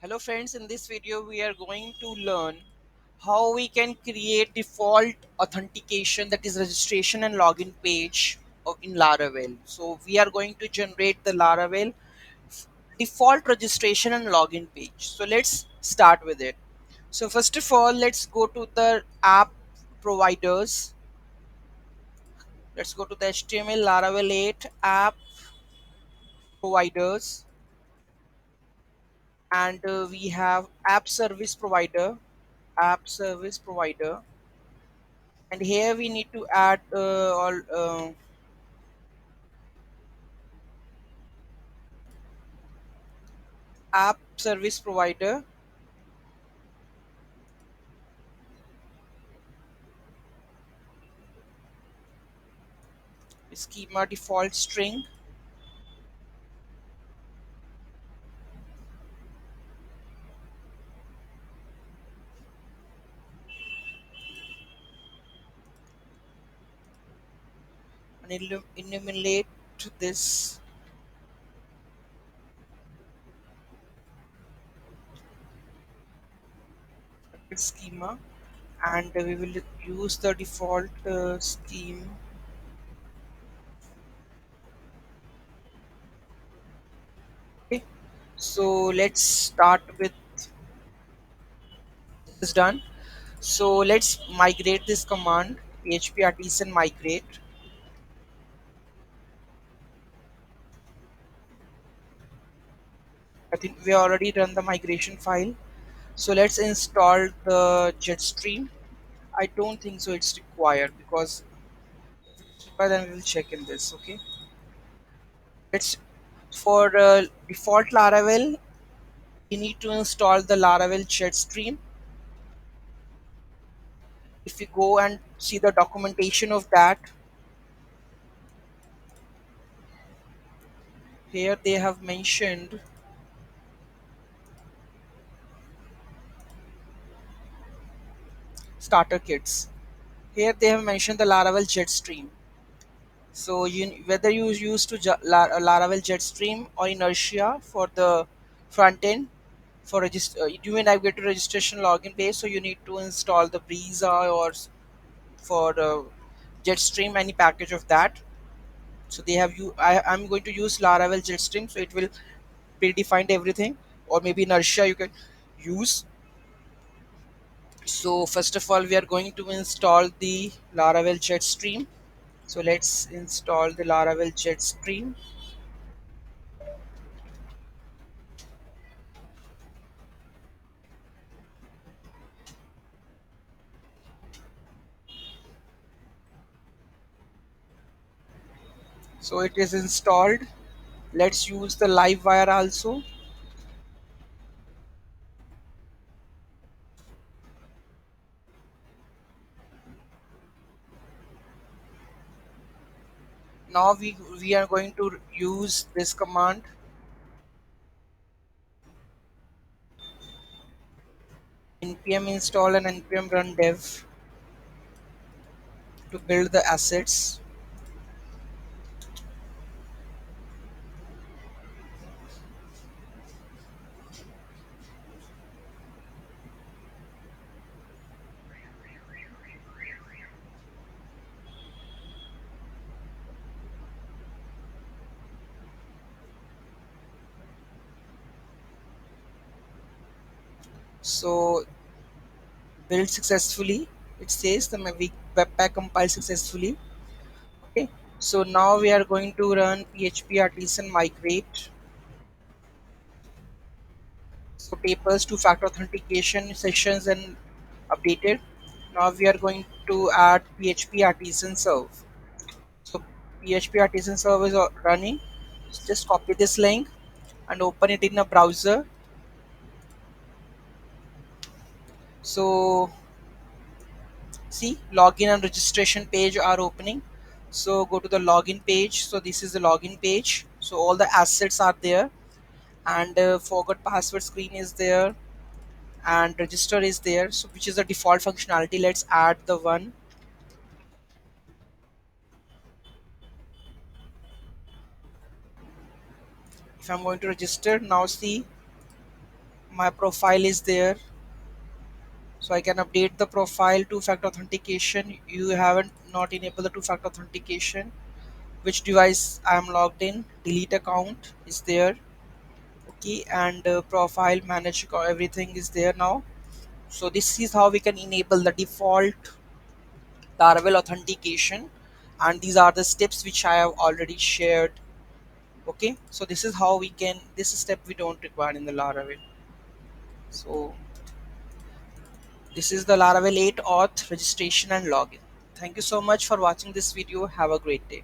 Hello friends, in this video we are going to learn how we can create default authentication, that is registration and login page in Laravel. So we are going to generate the Laravel default registration and login page. So let's start with it. So first of all, let's go to the app providers. Let's go to the HTML Laravel 8 app providers, and we have app service provider, and here we need to add all app service provider schema default string, and enumerate this schema, and we will use the default scheme. Okay, so let's start with this done. So let's migrate this command php artisan migrate. I think we already run the migration file. So let's install the jetstream. I don't think so it's required, because but then we will check in this. Okay, let's for default Laravel, you need to install the Laravel jetstream. If you go and see the documentation of that, here they have mentioned starter kits. Here they have mentioned the Laravel jetstream. So whether you use to Laravel jetstream or Inertia for the front end, for you may navigate to registration login page, so you need to install the Breeza or for jetstream, any package of that. So they have I'm going to use Laravel jetstream, so it will predefined everything, or maybe Inertia you can use. So first of all, we are going to install the Laravel jetstream. So let's install the Laravel jetstream. So it is installed. Let's use the live wire also. Now we are going to use this command, npm install and npm run dev, to build the assets. So build successfully, it says the webpack compiled successfully. Okay, so now we are going to run php artisan migrate. So papers two-factor authentication sessions and updated. Now we are going to add php artisan serve. So php artisan serve is running. Just copy this link and open it in a browser. So see, login and registration page are opening. So go to the login page. So this is the login page. So all the assets are there, and forgot password screen is there, and register is there, so which is the default functionality. Let's add the one. If I'm going to register now, see, My profile is there, so I can update the profile. Two-factor authentication, you haven't not enabled the two-factor authentication. Which device I am logged in, delete account is there. Okay, and profile manage everything is there now. So this is how we can enable the default Laravel authentication, and these are the steps which I have already shared. Okay, so this is how we can, this step we don't require in the Laravel. So this is the Laravel 8 auth registration and login. Thank you so much for watching this video. Have a great day.